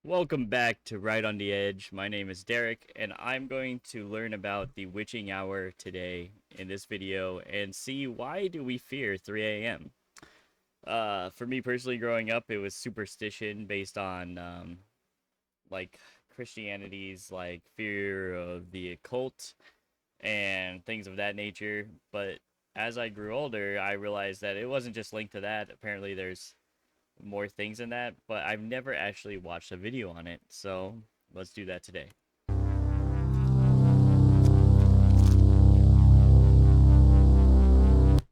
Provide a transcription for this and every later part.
Welcome back to Right on the Edge. My name is Derek, and I'm going to learn about the witching hour today in this video and see why do we fear 3 a.m. For me personally, growing up, it was superstition based on like Christianity's like fear of the occult and things of that nature. But as I grew older, I realized that it wasn't just linked to that. Apparently, there's more things than that, but I've never actually watched a video on it, so let's do that today.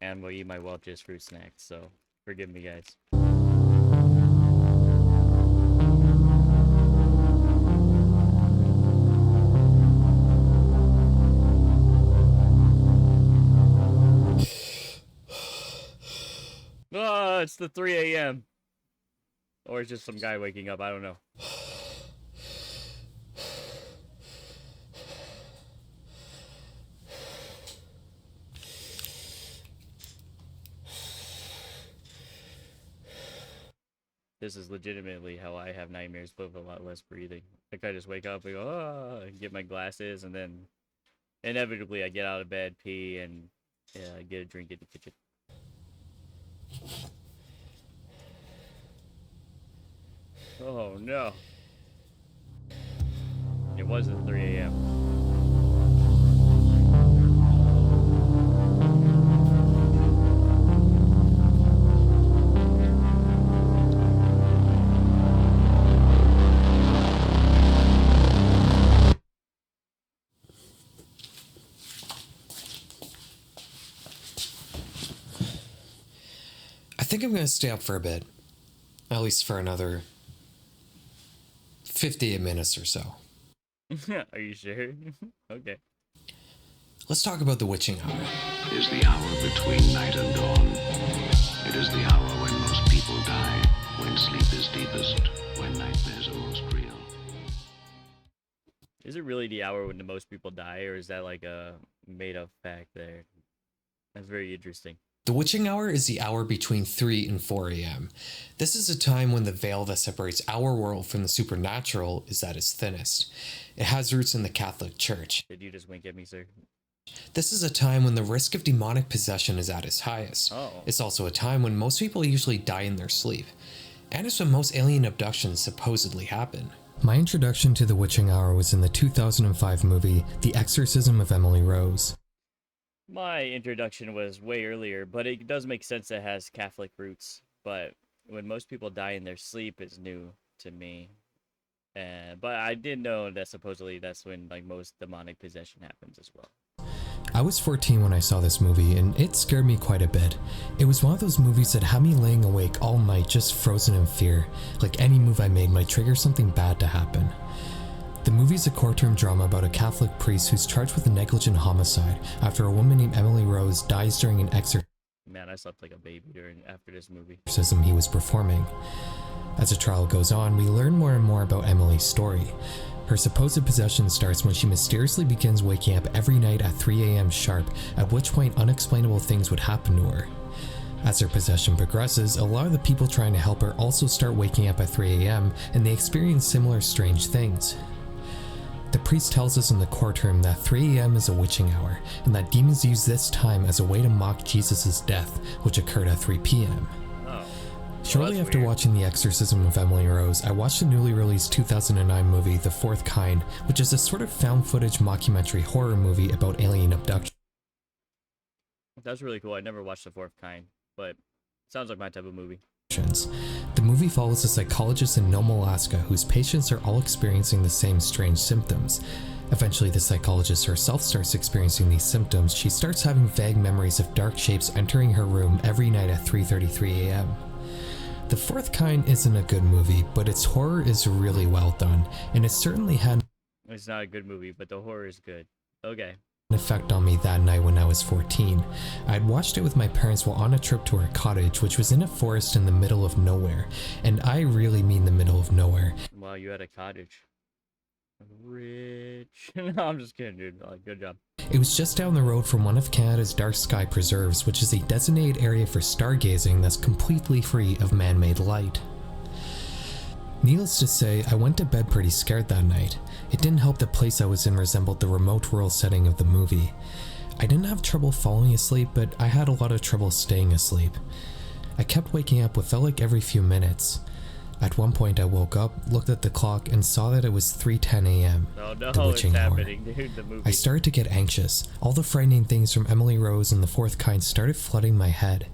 And we'll eat my Welch's fruit snacks, so forgive me, guys. Oh, it's the 3 a.m. Or it's just some guy waking up, I don't know. This is legitimately how I have nightmares, but with a lot less breathing. Like I just wake up and go, ah, get my glasses, and then inevitably I get out of bed, pee, and get a drink in the kitchen. Oh no. It wasn't 3 a.m. I think I'm going to stay up for a bit. At least for another 58 minutes or so. Are you sure? Okay. Let's talk about the witching hour. Is the hour between night and dawn. It is the hour when most people die, when sleep is deepest, when nightmares are most real. Is it really the hour when the most people die, or is that like a made-up fact there? That's very interesting. The witching hour is the hour between 3 and 4 a.m. This is a time when the veil that separates our world from the supernatural is at its thinnest. It has roots in the Catholic Church. Did you just wink at me, sir? This is a time when the risk of demonic possession is at its highest. Oh. It's also a time when most people usually die in their sleep. And it's when most alien abductions supposedly happen. My introduction to the witching hour was in the 2005 movie The Exorcism of Emily Rose. My introduction was way earlier, but it does make sense that it has Catholic roots. But when most people die in their sleep is new to me. But I did know that supposedly that's when like most demonic possession happens as well. I was 14 when I saw this movie, and it scared me quite a bit. It was one of those movies that had me laying awake all night just frozen in fear, like any move I made might trigger something bad to happen. The movie's a courtroom drama about a Catholic priest who's charged with a negligent homicide after a woman named Emily Rose dies during an Man, I slept like a baby after this movie. exorcism he was performing. As the trial goes on, we learn more and more about Emily's story. Her supposed possession starts when she mysteriously begins waking up every night at 3 a.m. sharp, at which point unexplainable things would happen to her. As her possession progresses, a lot of the people trying to help her also start waking up at 3 a.m. and they experience similar strange things. The priest tells us in the courtroom that 3 a.m. is a witching hour, and that demons use this time as a way to mock Jesus' death, which occurred at 3 p.m. Shortly after watching The Exorcism of Emily Rose, I watched the newly released 2009 movie The Fourth Kind, which is a sort of found footage mockumentary horror movie about alien abduction. That's really cool. I never watched The Fourth Kind, but sounds like my type of movie. The movie follows a psychologist in Nome, Alaska, whose patients are all experiencing the same strange symptoms. Eventually, the psychologist herself starts experiencing these symptoms. She starts having vague memories of dark shapes entering her room every night at 3:33 a.m. The Fourth Kind isn't a good movie, but its horror is really well done, and it certainly had It's not a good movie, but the horror is good. Okay. an effect on me that night when I was 14. I had watched it with my parents while on a trip to our cottage, which was in a forest in the middle of nowhere, and I really mean the middle of nowhere. Wow, you had a cottage. Rich. No, I'm just kidding, dude. Like, good job. It was just down the road from one of Canada's dark sky preserves, which is a designated area for stargazing that's completely free of man-made light. Needless to say, I went to bed pretty scared that night. It didn't help the place I was in resembled the remote rural setting of the movie. I didn't have trouble falling asleep, but I had a lot of trouble staying asleep. I kept waking up what felt like every few minutes. At one point I woke up, looked at the clock, and saw that it was 3:10 a.m. Oh no, the it's witching hour. happening, dude, the movie. I started to get anxious. All the frightening things from Emily Rose and the Fourth Kind started flooding my head,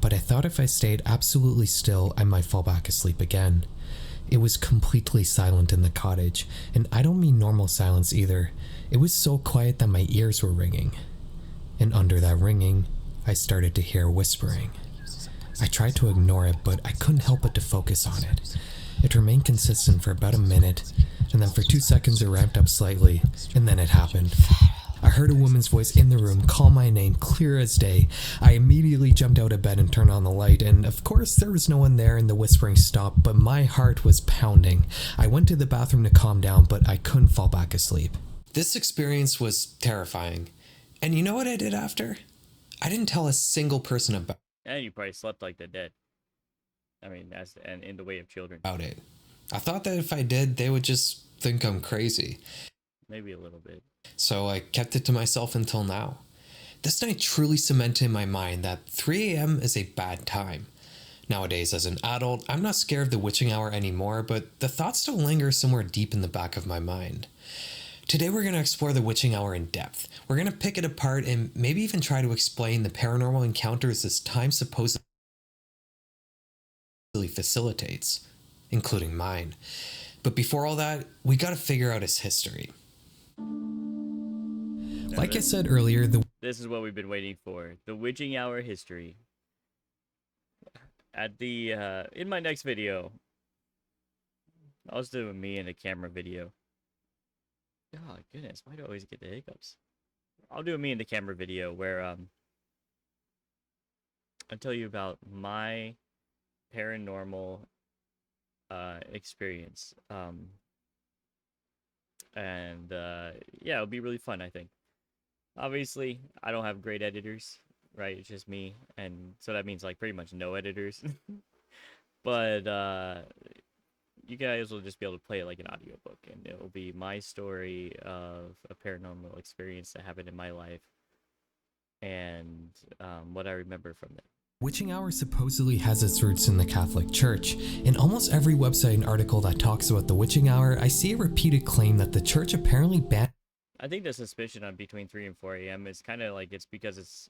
but I thought if I stayed absolutely still, I might fall back asleep again. It was completely silent in the cottage, and I don't mean normal silence either. It was so quiet that my ears were ringing. And under that ringing, I started to hear whispering. I tried to ignore it, but I couldn't help but to focus on it. It remained consistent for about a minute, and then for 2 seconds it ramped up slightly, and then it happened. I heard a woman's voice in the room call my name clear as day. I immediately jumped out of bed and turned on the light, and of course there was no one there and the whispering stopped, but my heart was pounding. I went to the bathroom to calm down, but I couldn't fall back asleep. This experience was terrifying. And you know what I did after? I didn't tell a single person about And you probably slept like the dead. I mean, that's and in the way of children. it. I thought that if I did, they would just think I'm crazy. Maybe a little bit. So I kept it to myself until now. This night truly cemented in my mind that 3 a.m. is a bad time. Nowadays, as an adult, I'm not scared of the witching hour anymore, but the thought still lingers somewhere deep in the back of my mind. Today we're going to explore the witching hour in depth. We're going to pick it apart and maybe even try to explain the paranormal encounters this time supposedly facilitates, including mine. But before all that, we got to figure out its history. Like I said earlier, This is what we've been waiting for. The witching hour history. At the in my next video, I'll just do a me and a camera video. Oh goodness, why do I always get the hiccups? I'll do a me and the camera video where I'll tell you about my paranormal experience. Yeah, it'll be really fun, I think. Obviously, I don't have great editors, right? It's just me, and so that means like pretty much no editors. But you guys will just be able to play it like an audiobook, and it will be my story of a paranormal experience that happened in my life, and what I remember from it. witching hour supposedly has its roots in the Catholic Church. In almost every website and article that talks about the witching hour, I see a repeated claim that the church apparently banned. I think the suspicion on between 3 and 4 a.m. is kind of like it's because it's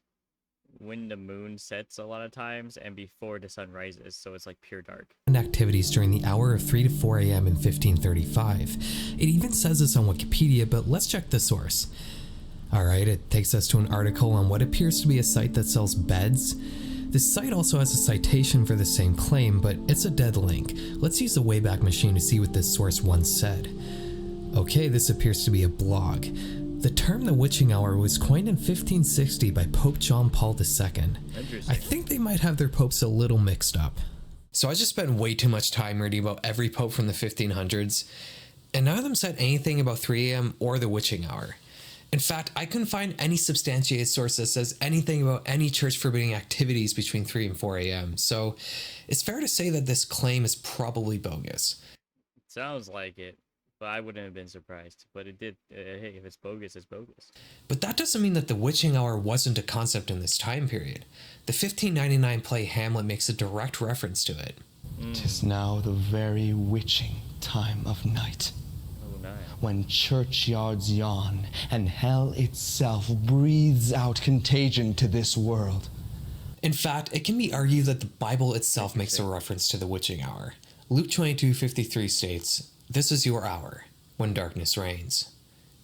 when the moon sets a lot of times and before the sun rises, so it's like pure dark. Activities during the hour of 3 to 4 a.m. in 1535. It even says this on Wikipedia, but let's check the source. Alright, it takes us to an article on what appears to be a site that sells beds. This site also has a citation for the same claim, but it's a dead link. Let's use the Wayback Machine to see what this source once said. Okay, this appears to be a blog. The term the witching hour was coined in 1560 by Pope John Paul II. I think they might have their popes a little mixed up. So I just spent way too much time reading about every pope from the 1500s, and none of them said anything about 3 a.m. or the witching hour. In fact, I couldn't find any substantiated source that says anything about any church forbidding activities between 3 and 4 a.m., so it's fair to say that this claim is probably bogus. Sounds like it, but I wouldn't have been surprised. But it did. Hey, if it's bogus, it's bogus. But that doesn't mean that the witching hour wasn't a concept in this time period. The 1599 play Hamlet makes a direct reference to it. 'Tis now the very witching time of night, when churchyards yawn and hell itself breathes out contagion to this world. In fact, it can be argued that the Bible itself makes a reference to the witching hour. Luke 22:53 states, "This is your hour, when darkness reigns."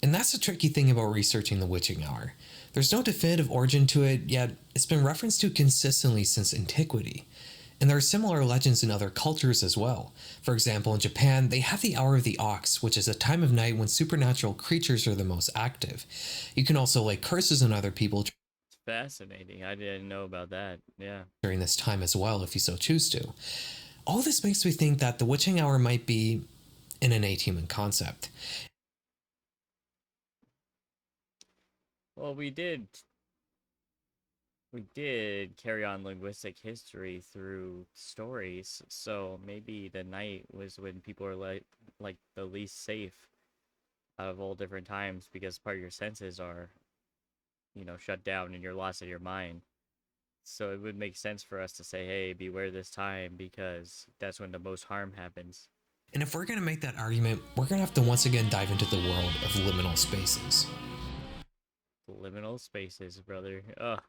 And that's the tricky thing about researching the witching hour. There's no definitive origin to it, yet it's been referenced to consistently since antiquity. And there are similar legends in other cultures as well. For example, in Japan, they have the Hour of the Ox, which is a time of night when supernatural creatures are the most active. You can also lay curses on other people It's fascinating. I didn't know about that. Yeah. during this time as well, if you so choose to. All this makes me think that the witching hour might be an innate human concept. Well, we did we did carry on linguistic history through stories, so maybe the night was when people are like the least safe out of all different times because part of your senses are, shut down and you're lost in your mind. So it would make sense for us to say, hey, beware this time because that's when the most harm happens. And if we're going to make that argument, we're going to have to once again dive into the world of liminal spaces. Liminal spaces, brother. Ugh.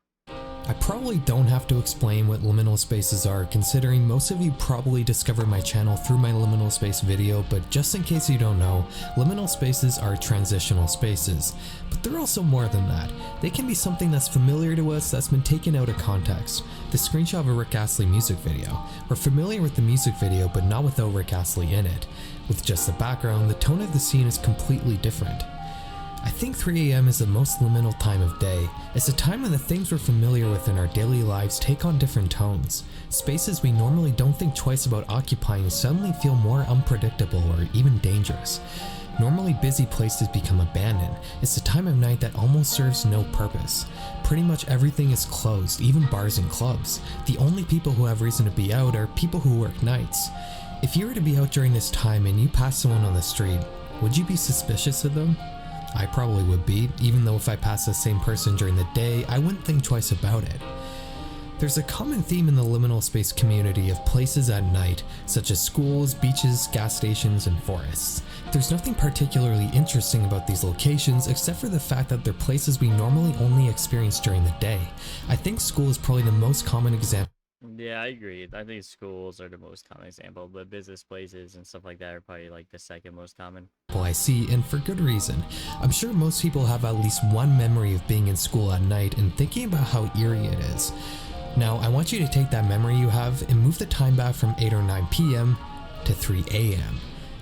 I probably don't have to explain what liminal spaces are, considering most of you probably discovered my channel through my liminal space video, but just in case you don't know, liminal spaces are transitional spaces. But they're also more than that. They can be something that's familiar to us that's been taken out of context. The screenshot of a Rick Astley music video. We're familiar with the music video, but not without Rick Astley in it. With just the background, the tone of the scene is completely different. I think 3 a.m. is the most liminal time of day. It's a time when the things we're familiar with in our daily lives take on different tones. Spaces we normally don't think twice about occupying suddenly feel more unpredictable or even dangerous. Normally busy places become abandoned. It's a time of night that almost serves no purpose. Pretty much everything is closed, even bars and clubs. The only people who have reason to be out are people who work nights. If you were to be out during this time and you pass someone on the street, would you be suspicious of them? I probably would be, even though if I passed the same person during the day, I wouldn't think twice about it. There's a common theme in the liminal space community of places at night, such as schools, beaches, gas stations, and forests. There's nothing particularly interesting about these locations except for the fact that they're places we normally only experience during the day. I think school is probably the most common example. Yeah, I agree. I think schools are the most common example, but business places and stuff like that are probably like the second most common. I see, and for good reason. I'm sure most people have at least one memory of being in school at night and thinking about how eerie it is. Now, I want you to take that memory you have and move the time back from 8 or 9 p.m. to 3 a.m.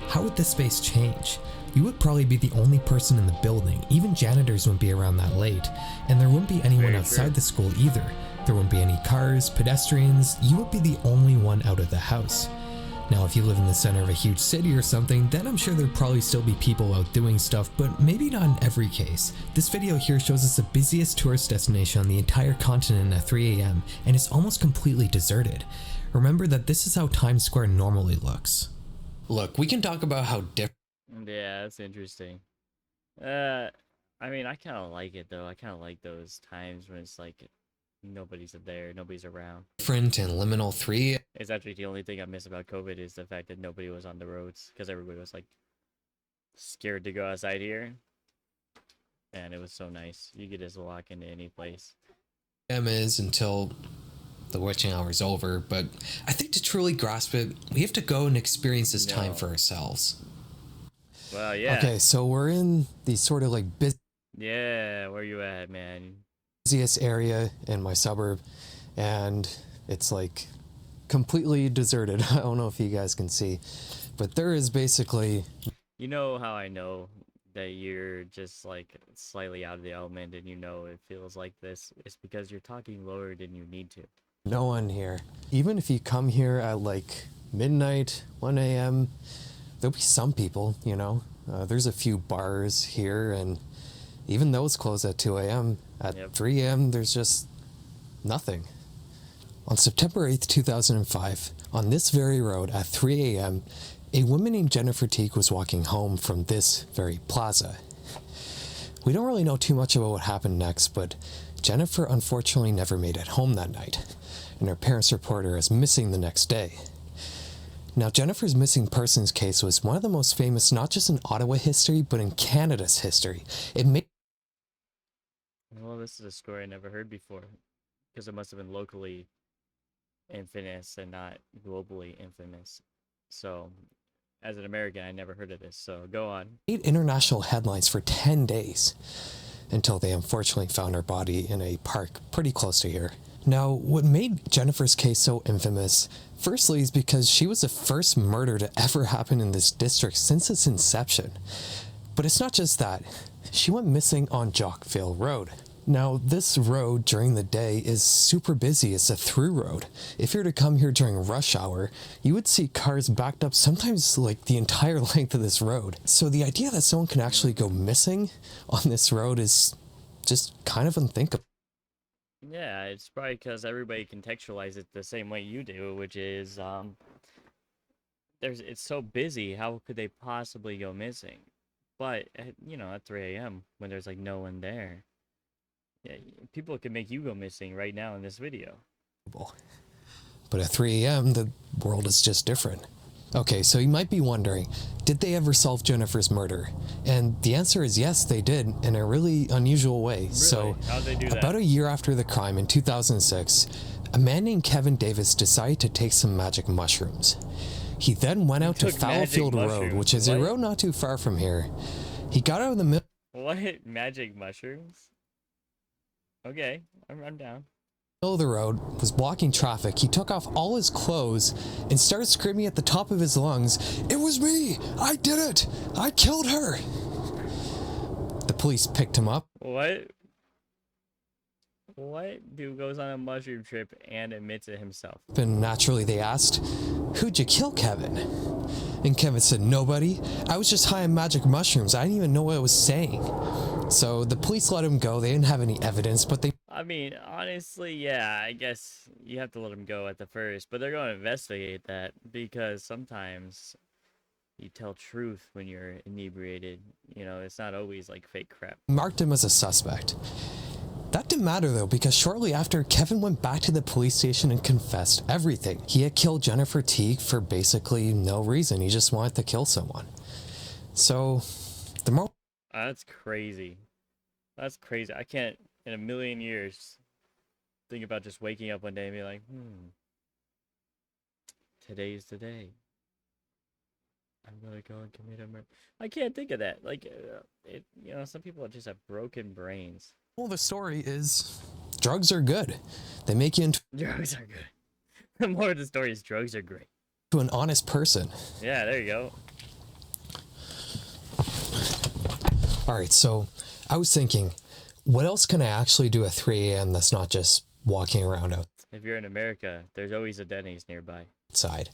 How would this space change? You would probably be the only person in the building. Even janitors wouldn't be around that late, and there wouldn't be anyone outside the school either. There wouldn't be any cars, pedestrians. You would be the only one out of the house. Now, if you live in the center of a huge city or something, then I'm sure there'd probably still be people out doing stuff, but maybe not in every case. This video here shows us the busiest tourist destination on the entire continent at 3 a.m., and it's almost completely deserted. Remember that this is how Times Square normally looks. Look, we can talk about how different. Yeah, that's interesting. I mean, I kind of like it though. I kind of like those times when it's like nobody's there, nobody's around. Different and liminal 3. It's actually the only thing I miss about COVID is the fact that nobody was on the roads because everybody was like scared to go outside here, and it was so nice. You could just walk into any place. Is until the witching hour is over, but I think to truly grasp it, we have to go and experience this time for ourselves. Well, yeah. Okay, so we're in the sort of like yeah, where you at, man? Busiest area in my suburb, and it's like completely deserted. I don't know if you guys can see, but there is basically. You know how I know that you're just like slightly out of the element and you know it feels like this? It's because you're talking lower than you need to. No one here. Even if you come here at like midnight, 1 a.m., there'll be some people, you know. There's a few bars here, and even those close at 2 a.m. At 3 a.m., there's just nothing. On September 8th, 2005, on this very road at 3 a.m., a woman named Jennifer Teague was walking home from this very plaza. We don't really know too much about what happened next, but Jennifer unfortunately never made it home that night, and her parents report her as missing the next day. Now, Jennifer's missing persons case was one of the most famous not just in Ottawa history, but in Canada's history. Well, this is a story I never heard before, because it must have been locally infamous and not globally infamous. So, as an American, I never heard of this, so go on. Made international headlines for 10 days, until they unfortunately found her body in a park pretty close to here. Now, what made Jennifer's case so infamous, firstly, is because she was the first murder to ever happen in this district since its inception. But it's not just that. She went missing on Jockville Road. Now, this road during the day is super busy. It's a through road. If you were to come here during rush hour, you would see cars backed up sometimes like the entire length of this road. So the idea that someone can actually go missing on this road is just kind of unthinkable. Yeah, it's probably because everybody contextualizes it the same way you do, which is it's so busy. How could they possibly go missing? But you know, at 3 a.m. when there's like no one there, yeah, people can make you go missing right now in this video. But at 3 a.m., the world is just different. Okay, so you might be wondering, did they ever solve Jennifer's murder? And the answer is yes, they did, in a really unusual way. Really? So, How'd they do that? about a year after the crime in 2006, a man named Kevin Davis decided to take some magic mushrooms. He then went out to took magic Fallowfield Road, mushrooms? which is a What? road not too far from here. He got out of the middle What? Magic mushrooms? Okay, I'm down. of the road, was blocking traffic. He took off all his clothes and started screaming at the top of his lungs, "It was me! I did it! I killed her!" The police picked him up. What? What dude goes on a mushroom trip and admits it himself? And naturally they asked, "Who'd you kill, Kevin?" And Kevin said, "Nobody. I was just high on magic mushrooms. I didn't even know what I was saying." So the police let him go. They didn't have any evidence, but they I mean, honestly, yeah, I guess you have to let him go at the first, but they're going to investigate that because sometimes you tell truth when you're inebriated. You know, it's not always like fake crap. marked him as a suspect. That didn't matter though, because shortly after, Kevin went back to the police station and confessed everything. He had killed Jennifer Teague for basically no reason. He just wanted to kill someone. So, the more That's crazy. That's crazy. I can't, in a million years, think about just waking up one day and be like, today's the day. I'm gonna go and commit a murder. I can't think of that. Like, you know, some people just have broken brains. well, the story is, drugs are good. They make you into Drugs are good. The more of the story is drugs are great. an honest person. Yeah, there you go. Alright, so I was thinking, what else can I actually do at 3 a.m. that's not just walking around If you're in America, there's always a Denny's nearby. outside?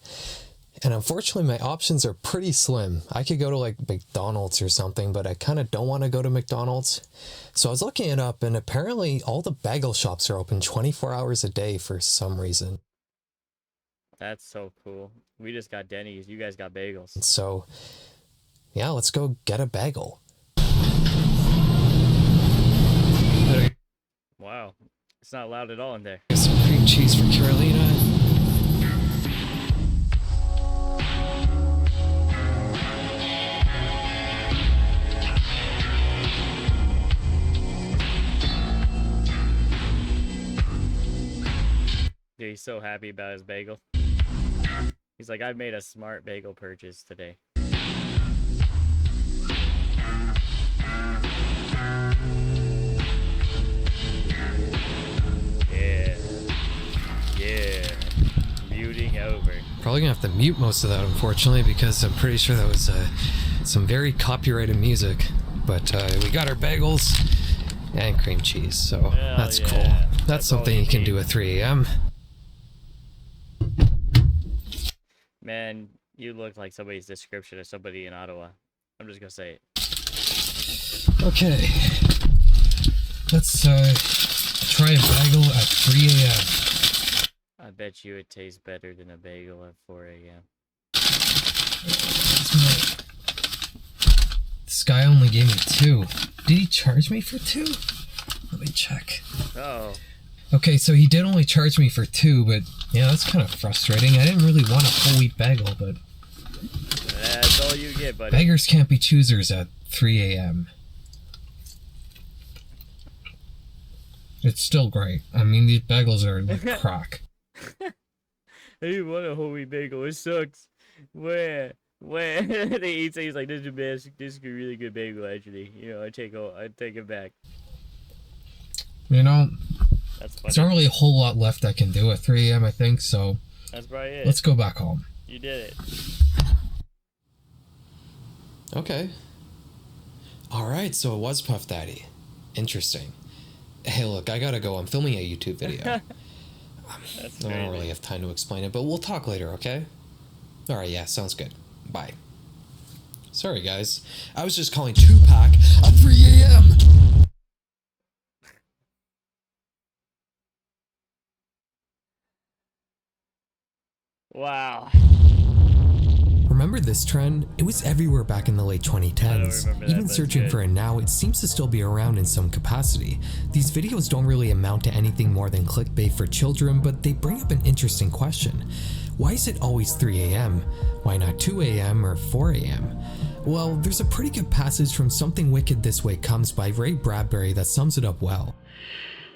And unfortunately, my options are pretty slim. I could go to like McDonald's or something, but I kind of don't want to go to McDonald's. So I was looking it up, and apparently all the bagel shops are open 24 hours a day for some reason. That's so cool. We just got Denny's. You guys got bagels. So, yeah, let's go get a bagel. Wow. It's not loud at all in there. Some cream cheese for Carolina. Dude, he's so happy about his bagel. He's like, I made a smart bagel purchase today. Yeah. Yeah. Muting over. Probably gonna have to mute most of that, unfortunately, because I'm pretty sure that was some very copyrighted music. But we got our bagels and cream cheese, so Hell that's yeah. cool. That's That's all something you you can need. do at 3 a.m. Man, you look like somebody's description of somebody in Ottawa. I'm just gonna say it. Okay, let's try a bagel at 3 a.m. I bet you it tastes better than a bagel at 4 a.m. This guy only gave me 2. Did he charge me for 2? Let me check. Oh, Okay, so he did only charge me for 2, but yeah, that's kind of frustrating. I didn't really want a whole wheat bagel, but that's all you get, buddy. beggars can't be choosers at 3 a.m. It's still great. I mean, these bagels are like crack. I didn't want a whole wheat bagel. It sucks. Where? They eat. He's like, this is the best. This is a really good bagel, actually. You know, I take it back. You know, That's there's funny. not really a whole lot left I can do at 3 a.m., I think, so That's probably it. let's go back home. You did it. Okay. Alright, so it was Puff Daddy. Interesting. Hey, look, I gotta go. I'm filming a YouTube video. That's I don't crazy. really have time to explain it, but we'll talk later, okay? Alright, yeah, sounds good. Bye. Sorry, guys. I was just calling Tupac at 3 a.m. Wow. Remember this trend? It was everywhere back in the late 2010s. remember that, Even but searching good. for it now, it seems to still be around in some capacity. These videos don't really amount to anything more than clickbait for children, but they bring up an interesting question. Why is it always 3 a.m.? Why not 2 a.m. or 4 a.m.? Well, there's a pretty good passage from Something Wicked This Way Comes by Ray Bradbury that sums it up well.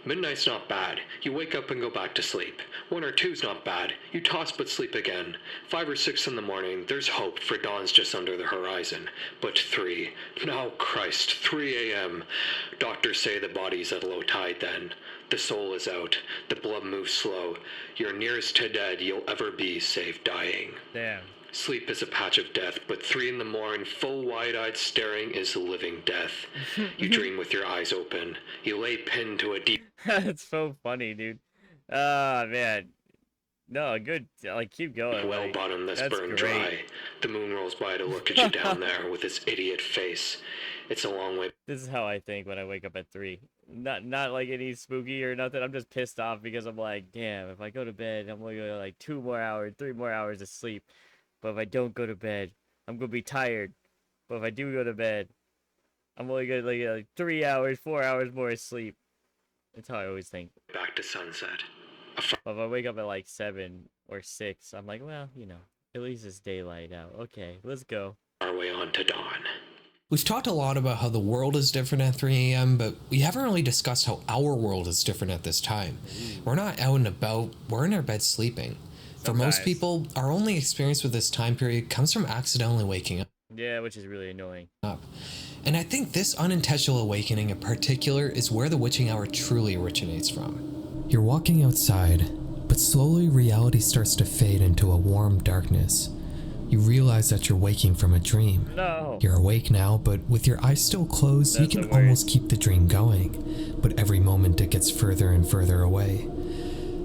Midnight's not bad. You wake up and go back to sleep. 1 or 2's not bad. You toss but sleep again. 5 or 6 in the morning, there's hope, for dawn's just under the horizon. But 3, now Christ, 3 a.m. Doctors say the body's at low tide then. The soul is out. The blood moves slow. You're nearest to dead you'll ever be, save dying. Damn. Sleep is a patch of death, but 3 in the morn, full wide-eyed staring is living death. You dream with your eyes open. You lay pinned to a deep... That's so funny, dude. Ah, man. No, good. Like, keep going. well like, bottom that's that's burned great. dry. The moon rolls by to look at you down there with its idiot face. It's a long way This is how I think when I wake up at 3. Not like any spooky or nothing. I'm just pissed off because I'm like, damn, if I go to bed, I'm going to go like 2 more hours, 3 more hours of sleep. But if I don't go to bed, I'm going to be tired. But if I do go to bed, I'm only going to like 3 hours, 4 hours more of sleep. That's how I always think. back to sunset. But if I wake up at like 7 or 6, I'm like, well, you know, at least it's daylight out. Okay, let's go. Our way on to dawn. We've talked a lot about how the world is different at 3 a.m., but we haven't really discussed how our world is different at this time. We're not out and about, we're in our bed sleeping. For most Sometimes. people, our only experience with this time period comes from accidentally waking Yeah, which is really annoying. up. And I think this unintentional awakening in particular is where the witching hour truly originates from. You're walking outside, but slowly reality starts to fade into a warm darkness. You realize that you're waking from a dream. No. You're awake now, but with your eyes still closed, That's you the can almost keep the dream going. But every moment it gets further and further away.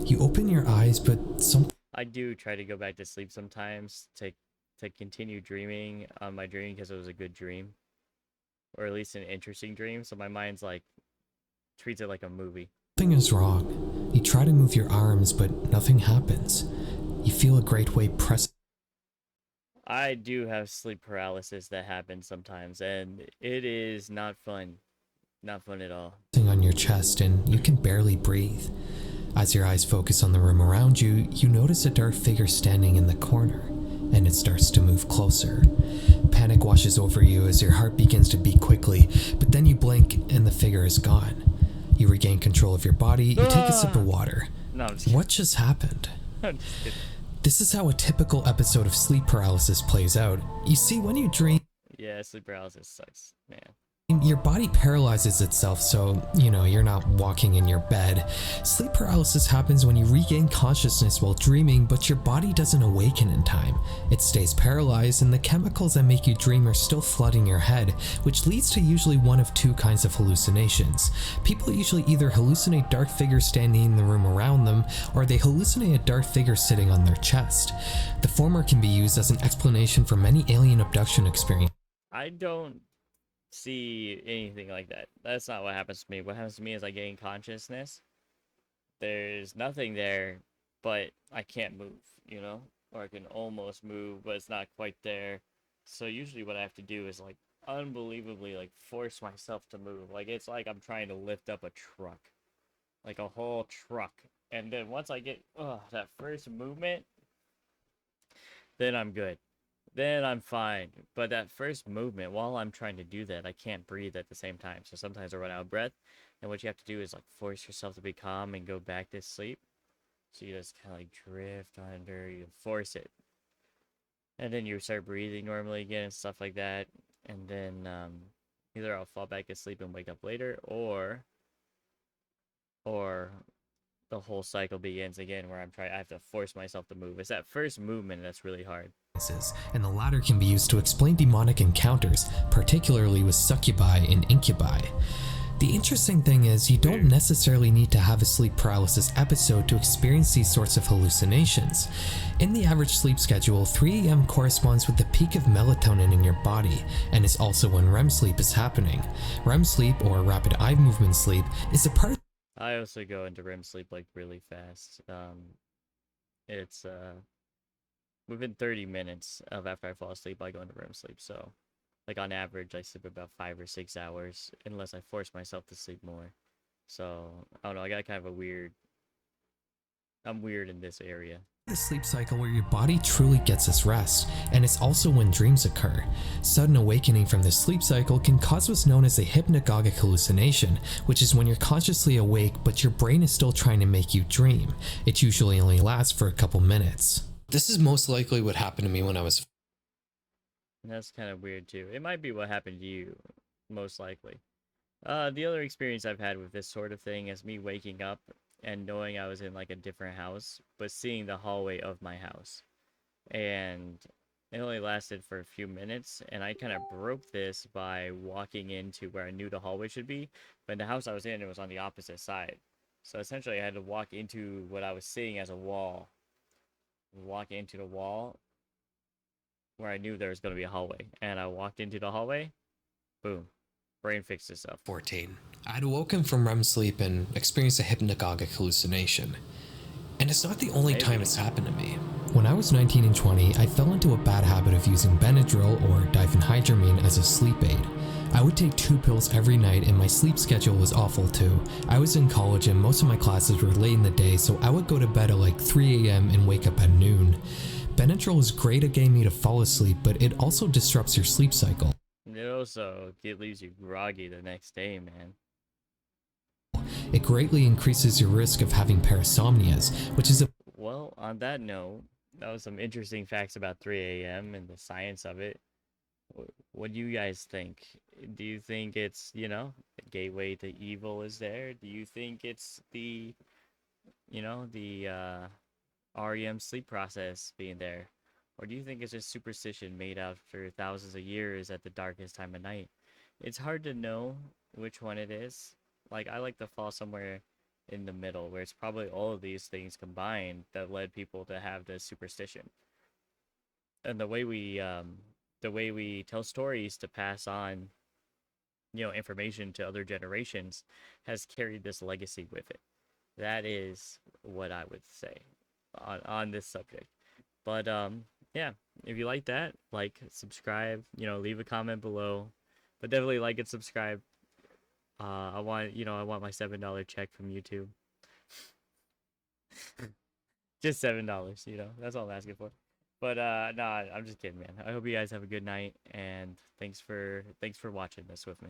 You open your eyes, but something I do try to go back to sleep sometimes to continue dreaming on my dream because it was a good dream. Or at least an interesting dream. So my mind's like, treats it like a movie. is wrong. You try to move your arms, but nothing happens. You feel a great weight pressing I do have sleep paralysis that happens sometimes, and it is not fun. Not fun at all. on your chest, and you can barely breathe. As your eyes focus on the room around you, you notice a dark figure standing in the corner, and it starts to move closer. Panic washes over you as your heart begins to beat quickly, but then you blink and the figure is gone. You regain control of your body, you take a sip of water. No, I'm just kidding. What just happened? I'm just kidding. This is how a typical episode of sleep paralysis plays out. You see, when you dream, Yeah, sleep paralysis sucks, man. your body paralyzes itself, so, you're not walking in your bed. Sleep paralysis happens when you regain consciousness while dreaming, but your body doesn't awaken in time. It stays paralyzed, and the chemicals that make you dream are still flooding your head, which leads to usually one of 2 kinds of hallucinations. People usually either hallucinate dark figures standing in the room around them, or they hallucinate a dark figure sitting on their chest. The former can be used as an explanation for many alien abduction experiences. I don't see anything like that. That's not what happens to me. What happens to me is I gain consciousness. There's nothing there, but I can't move, or I can almost move, but it's not quite there. So usually what I have to do is like unbelievably like force myself to move. Like it's like I'm trying to lift up a truck, like a whole truck. And then once I get that first movement, then I'm good. Then I'm fine. But that first movement, while I'm trying to do that, I can't breathe at the same time. So sometimes I run out of breath. And what you have to do is like force yourself to be calm and go back to sleep. So you just kind of like drift under, you force it. And then you start breathing normally again and stuff like that. And then either I'll fall back asleep and wake up later, or the whole cycle begins again where I have to force myself to move. It's that first movement that's really hard. And the latter can be used to explain demonic encounters, particularly with succubi and incubi. The interesting thing is, you don't necessarily need to have a sleep paralysis episode to experience these sorts of hallucinations. In the average sleep schedule, 3 a.m. corresponds with the peak of melatonin in your body, and is also when REM sleep is happening. REM sleep, or rapid eye movement sleep, is a part I also go into REM sleep like really fast. It's within 30 minutes of after I fall asleep, I go into REM sleep. So, like on average, I sleep about 5 or 6 hours, unless I force myself to sleep more. So I don't know. I got kind of a weird. I'm weird in this area. The sleep cycle where your body truly gets its rest, and it's also when dreams occur. Sudden awakening from this sleep cycle can cause what's known as a hypnagogic hallucination, which is when you're consciously awake but your brain is still trying to make you dream. It usually only lasts for a couple minutes. This is most likely what happened to me when I was... And that's kind of weird too. It might be what happened to you, most likely. The other experience I've had with this sort of thing is me waking up and knowing I was in like a different house, but seeing the hallway of my house. And it only lasted for a few minutes, and I kind of broke this by walking into where I knew the hallway should be, but the house I was in, it was on the opposite side. So essentially I had to walk into what I was seeing as a wall. Walk into the wall where I knew there was going to be a hallway. And I walked into the hallway, boom. Brain fixed itself. 14. I had awoken from REM sleep and experienced a hypnagogic hallucination. And it's not the only time it's happened to me. When I was 19 and 20, I fell into a bad habit of using Benadryl or diphenhydramine as a sleep aid. I would take 2 pills every night and my sleep schedule was awful too. I was in college and most of my classes were late in the day, so I would go to bed at like 3 a.m. and wake up at noon. Benadryl is great at getting me to fall asleep, but it also disrupts your sleep cycle. It also leaves you groggy the next day, man. It greatly increases your risk of having parasomnias, which is a... Well, on that note, that was some interesting facts about 3 a.m. and the science of it. What do you guys think? Do you think it's, you know, the gateway to evil is there? Do you think it's the, you know, the REM sleep process being there? Or do you think it's just superstition made after thousands of years at the darkest time of night? It's hard to know which one it is. Like, I like to fall somewhere in the middle, where it's probably all of these things combined that led people to have this superstition. And the way we tell stories to pass on, you know, information to other generations has carried this legacy with it. That is what I would say on this subject. But yeah, if you like that, like, subscribe, you know, leave a comment below, but definitely like and subscribe. I want my $7 check from YouTube. Just $7, you know, that's all I'm asking for. But nah, I'm just kidding, man. I hope you guys have a good night, and thanks for watching this with me.